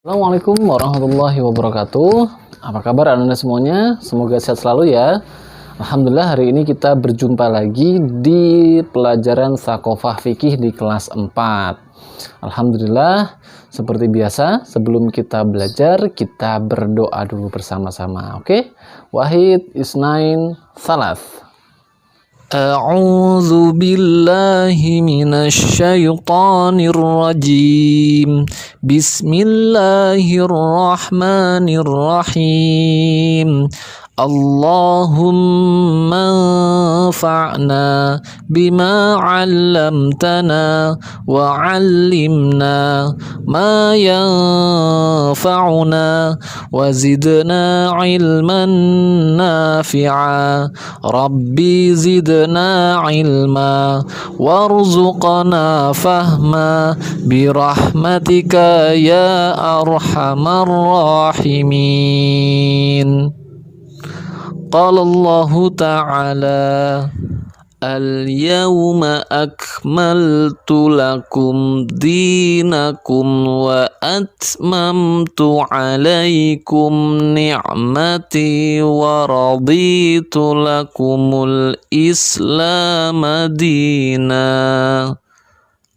Assalamualaikum warahmatullahi wabarakatuh. Apa kabar Anda semuanya? Semoga sehat selalu ya. Alhamdulillah hari ini kita berjumpa lagi di pelajaran Thaqofah Fikih di kelas 4. Alhamdulillah, seperti biasa sebelum kita belajar kita berdoa dulu bersama-sama. Oke? Wahid, Isnain, Salas. أعوذ بالله من الشيطان الرجيم بسم الله الرحمن الرحيم اللهم انفعنا بما علمتنا وعلمنا ما ينفعنا وزدنا علما نافعا ربي زدنا علما وارزقنا فهما برحمتك يا أرحم الراحمين. قال الله تعالى اليوم أكملت لكم دينكم وأتممت عليكم نعمتي ورضيت لكم الإسلام دينا.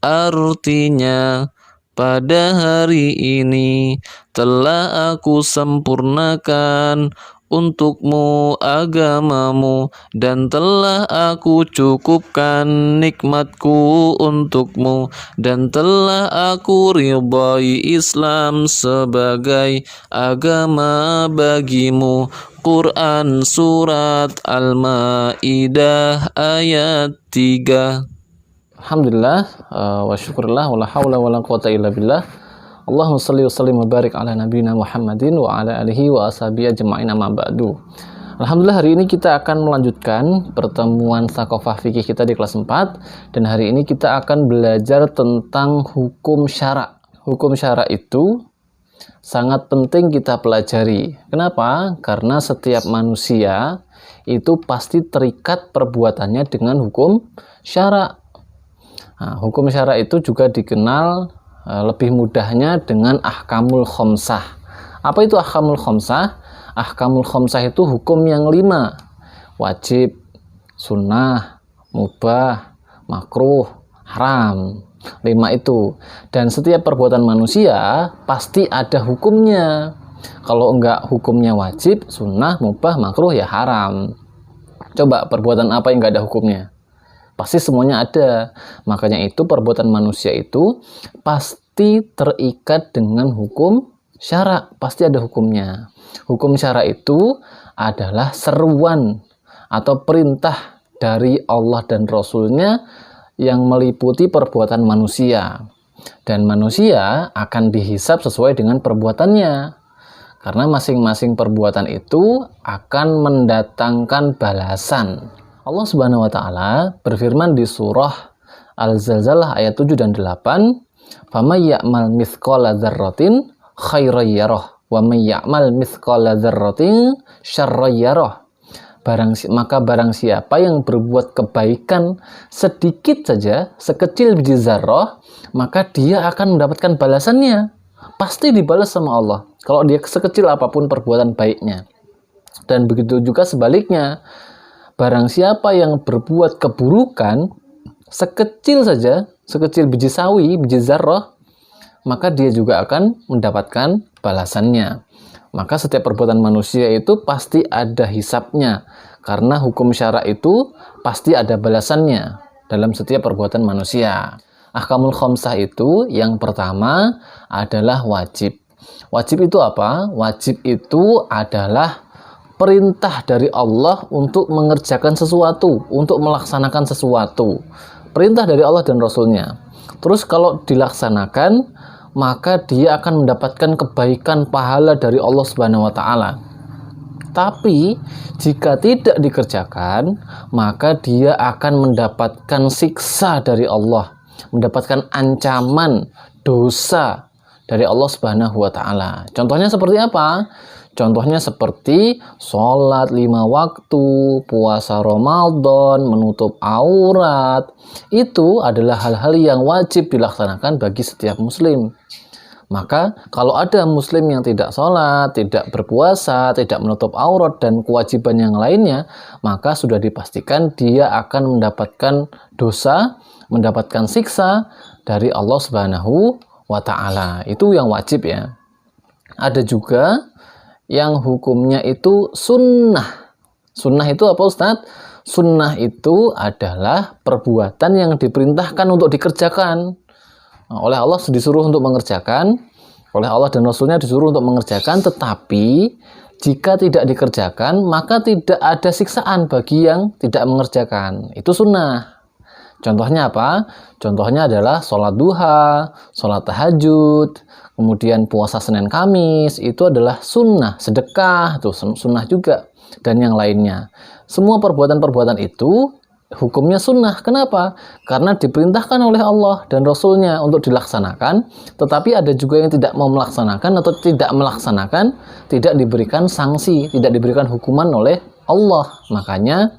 Artinya, pada hari ini telah aku sempurnakan untukmu agamamu dan telah aku cukupkan nikmatku untukmu dan telah aku ridhai Islam sebagai agama bagimu. Quran Surat Al-Ma'idah ayat 3. Alhamdulillah wa syukurillah wa la hawla wa la quwata illa billah. Allahumma salli wa sallim wa barik ala nabiyina Muhammadin wa ala alihi wa ashabihi ajma'in amma ba'du. Alhamdulillah hari ini kita akan melanjutkan pertemuan Thaqofah Fikih kita di kelas 4 dan hari ini kita akan belajar tentang hukum syara'. Hukum syara' itu sangat penting kita pelajari. Kenapa? Karena setiap manusia itu pasti terikat perbuatannya dengan hukum syara'. Nah, hukum syara' itu juga dikenal lebih mudahnya dengan ahkamul khomsah. Apa itu ahkamul khomsah? Ahkamul khomsah itu hukum yang 5. Wajib, sunnah, mubah, makruh, haram. 5 itu. Dan setiap perbuatan manusia pasti ada hukumnya. Kalau enggak hukumnya wajib, sunnah, mubah, makruh, ya haram. Coba perbuatan apa yang enggak ada hukumnya? Pasti semuanya ada. Makanya itu perbuatan manusia itu pasti terikat dengan hukum syara'. Pasti ada hukumnya. Hukum syara' itu adalah seruan atau perintah dari Allah dan Rasul-Nya yang meliputi perbuatan manusia. Dan manusia akan dihisab sesuai dengan perbuatannya. Karena masing-masing perbuatan itu akan mendatangkan balasan. Allah Subhanahu wa taala berfirman di surah Al-Zalzalah ayat 7 dan 8, "Faman ya'mal mithqala dzarratin khairan yarah wa may ya'mal mithqala dzarratin syarran yarah." Maka barang siapa yang berbuat kebaikan sedikit saja, sekecil biji zarrah, maka dia akan mendapatkan balasannya. Pasti dibalas sama Allah kalau dia sekecil apapun perbuatan baiknya. Dan begitu juga sebaliknya. Barang siapa yang berbuat keburukan sekecil saja, sekecil biji sawi, biji zarrah, maka dia juga akan mendapatkan balasannya. Maka setiap perbuatan manusia itu pasti ada hisabnya. Karena hukum syara' itu pasti ada balasannya dalam setiap perbuatan manusia. Ahkamul khomsah itu yang pertama adalah wajib. Wajib itu apa? Wajib itu adalah perintah dari Allah untuk mengerjakan sesuatu, untuk melaksanakan sesuatu. Perintah dari Allah dan Rasul-Nya. Terus kalau dilaksanakan, maka dia akan mendapatkan kebaikan pahala dari Allah Subhanahu wa taala. Tapi jika tidak dikerjakan, maka dia akan mendapatkan siksa dari Allah, mendapatkan ancaman dosa dari Allah Subhanahu wa taala. Contohnya seperti apa? Contohnya seperti sholat 5 waktu, puasa Ramadan, menutup aurat. Itu adalah hal-hal yang wajib dilaksanakan bagi setiap muslim. Maka kalau ada muslim yang tidak sholat, tidak berpuasa, tidak menutup aurat dan kewajiban yang lainnya, maka sudah dipastikan dia akan mendapatkan dosa, mendapatkan siksa dari Allah Subhanahu wa Ta'ala. Itu yang wajib ya. Ada juga yang hukumnya itu sunnah. Sunnah itu apa Ustadz? Sunnah itu adalah perbuatan yang diperintahkan untuk dikerjakan. Oleh Allah disuruh untuk mengerjakan, oleh Allah dan Rasulnya disuruh untuk mengerjakan, tetapi jika tidak dikerjakan, maka tidak ada siksaan bagi yang tidak mengerjakan. Itu sunnah. Contohnya apa? Contohnya adalah sholat duha, sholat tahajud, kemudian puasa Senin Kamis, itu adalah sunnah. Sedekah, itu sunnah juga, dan yang lainnya. Semua perbuatan-perbuatan itu hukumnya sunnah. Kenapa? Karena diperintahkan oleh Allah dan Rasulnya untuk dilaksanakan, tetapi ada juga yang tidak mau melaksanakan atau tidak melaksanakan, tidak diberikan sanksi, tidak diberikan hukuman oleh Allah. Makanya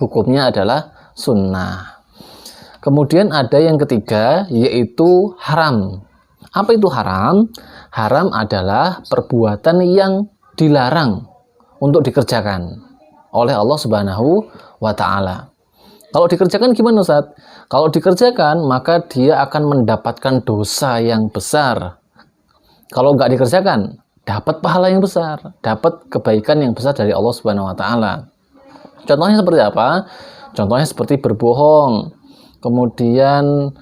hukumnya adalah sunnah. Kemudian ada yang ketiga, yaitu haram. Apa itu haram? Haram adalah perbuatan yang dilarang untuk dikerjakan oleh Allah Subhanahu wa Ta'ala. Kalau dikerjakan gimana Ustaz? Kalau dikerjakan maka dia akan mendapatkan dosa yang besar. Kalau nggak dikerjakan, dapat pahala yang besar, dapat kebaikan yang besar dari Allah Subhanahu wa Ta'ala. Contohnya seperti apa? Contohnya seperti berbohong, kemudian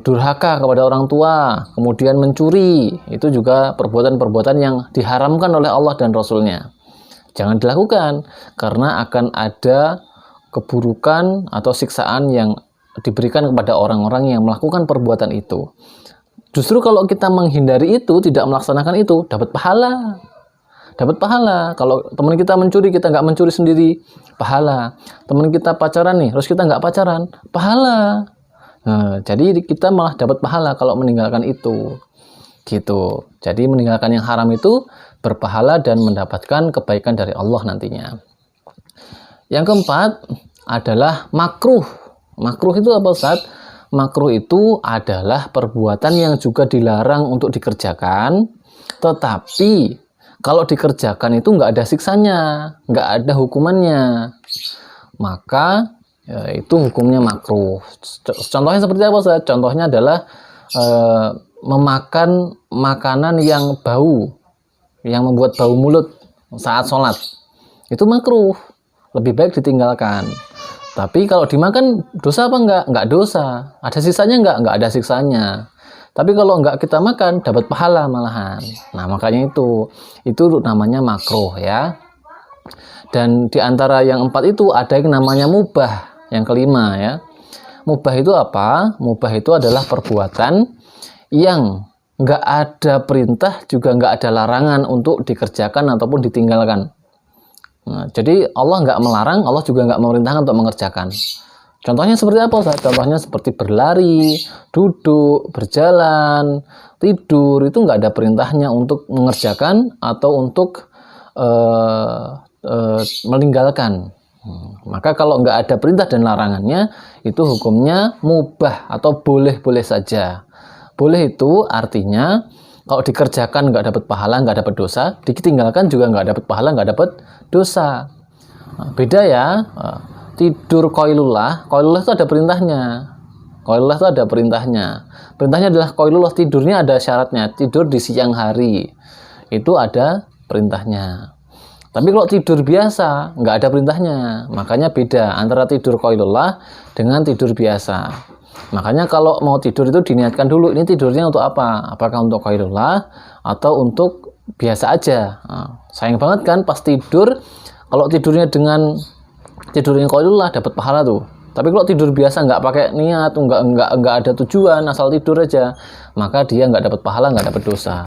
durhaka kepada orang tua, kemudian mencuri. Itu juga perbuatan-perbuatan yang diharamkan oleh Allah dan Rasulnya. Jangan dilakukan, karena akan ada keburukan atau siksaan yang diberikan kepada orang-orang yang melakukan perbuatan itu. Justru kalau kita menghindari itu, tidak melaksanakan itu, dapat pahala. Dapat pahala. Kalau teman kita mencuri, kita nggak mencuri sendiri, pahala. Teman kita pacaran nih, terus kita nggak pacaran, pahala. Nah, jadi kita malah dapat pahala kalau meninggalkan itu. Gitu. Jadi meninggalkan yang haram itu berpahala dan mendapatkan kebaikan dari Allah nantinya. Yang keempat adalah makruh. Makruh itu apa Ustaz? Makruh itu adalah perbuatan yang juga dilarang untuk dikerjakan, tetapi kalau dikerjakan itu nggak ada siksanya, nggak ada hukumannya, maka ya, itu hukumnya makruh. Contohnya seperti apa Ustaz? Contohnya adalah memakan makanan yang bau, yang membuat bau mulut saat sholat. Itu makruh. Lebih baik ditinggalkan. Tapi kalau dimakan dosa apa enggak? Enggak dosa. Ada sisanya enggak? Enggak ada siksanya. Tapi kalau enggak kita makan, dapat pahala malahan. Nah, makanya itu namanya makruh ya. Dan di antara yang empat itu ada yang namanya mubah. Yang kelima ya. Mubah itu apa? Mubah itu adalah perbuatan yang enggak ada perintah, juga enggak ada larangan untuk dikerjakan ataupun ditinggalkan. Nah, jadi Allah nggak melarang, Allah juga nggak memerintahkan untuk mengerjakan. Contohnya seperti apa Ustaz? Contohnya seperti berlari, duduk, berjalan, tidur, itu nggak ada perintahnya untuk mengerjakan atau untuk meninggalkan. Maka kalau nggak ada perintah dan larangannya, itu hukumnya mubah atau boleh-boleh saja. Boleh itu artinya kalau dikerjakan nggak dapat pahala, nggak dapat dosa, ditinggalkan juga nggak dapat pahala, nggak dapat dosa. Nah, beda ya. Tidur qailullah itu ada perintahnya. Qailullah itu ada perintahnya. Perintahnya adalah qailullah, tidurnya ada syaratnya. Tidur di siang hari. Itu ada perintahnya. Tapi kalau tidur biasa, nggak ada perintahnya. Makanya beda antara tidur qailullah dengan tidur biasa. Makanya kalau mau tidur itu diniatkan dulu, ini tidurnya untuk apa? Apakah untuk qailullah atau untuk biasa aja? Nah, sayang banget kan pas tidur, kalau tidurnya dengan tidurnya qailullah dapat pahala tuh. Tapi kalau tidur biasa nggak pakai niat, nggak ada tujuan, asal tidur aja, maka dia nggak dapat pahala, nggak dapat dosa.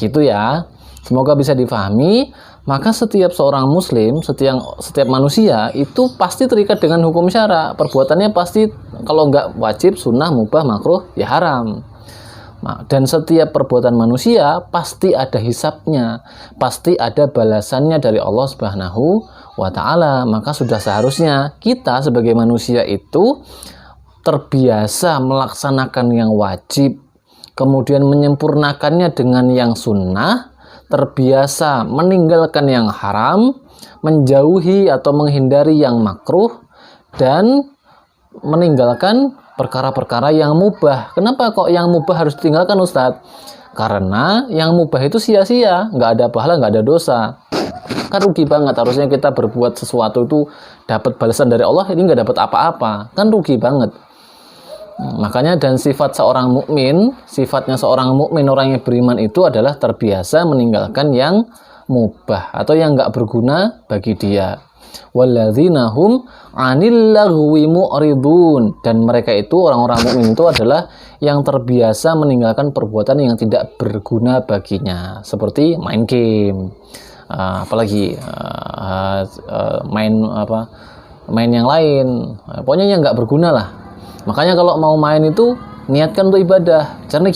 Gitu ya. Semoga bisa difahami. Maka setiap seorang muslim, setiap manusia itu pasti terikat dengan hukum syara. Perbuatannya pasti kalau nggak wajib, sunnah, mubah, makruh, ya haram. Dan setiap perbuatan manusia pasti ada hisabnya, pasti ada balasannya dari Allah Subhanahu wa Ta'ala. Maka sudah seharusnya kita sebagai manusia itu terbiasa melaksanakan yang wajib, kemudian menyempurnakannya dengan yang sunnah, terbiasa meninggalkan yang haram, menjauhi atau menghindari yang makruh, dan meninggalkan perkara-perkara yang mubah. Kenapa kok yang mubah harus ditinggalkan, Ustadz? Karena yang mubah itu sia-sia, nggak ada pahala, nggak ada dosa. Kan rugi banget, harusnya kita berbuat sesuatu itu dapat balasan dari Allah, ini nggak dapat apa-apa, kan rugi banget. Makanya dan sifatnya seorang mukmin, orang yang beriman itu adalah terbiasa meninggalkan yang mubah atau yang nggak berguna bagi dia. Walladzina hum 'anil lagwi mu'ridun, dan mereka itu orang-orang mukmin itu adalah yang terbiasa meninggalkan perbuatan yang tidak berguna baginya, seperti main game, apalagi main yang lain, pokoknya yang nggak berguna lah. Makanya kalau mau main itu niatkan untuk ibadah. Caranya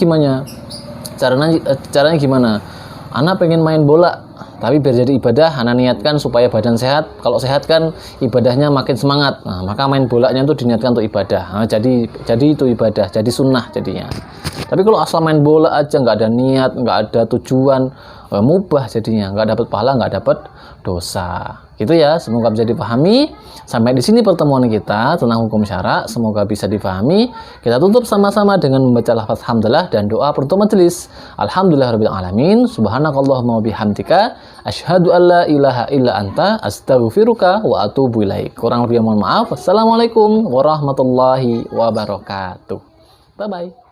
gimana? Ana pengen main bola, tapi biar jadi ibadah, ana niatkan supaya badan sehat. Kalau sehat kan ibadahnya makin semangat. Nah, maka main bolanya itu diniatkan untuk ibadah. Nah, jadi itu ibadah, jadi sunnah jadinya. Tapi kalau asal main bola aja, nggak ada niat, nggak ada tujuan, mubah jadinya, nggak dapat pahala, nggak dapat dosa. Gitu ya, semoga bisa dipahami. Sampai di sini pertemuan kita tentang hukum syara, semoga bisa dipahami. Kita tutup sama-sama dengan membaca lafaz hamdalah dan doa penutup majelis. Alhamdulillahirabbil alamin, subhanakallahumma wa bihamdika, asyhadu an la ilaha illa anta, astaghfiruka wa atubu ilaik. Kurang lebih mohon maaf. Wassalamualaikum warahmatullahi wabarakatuh. Bye bye.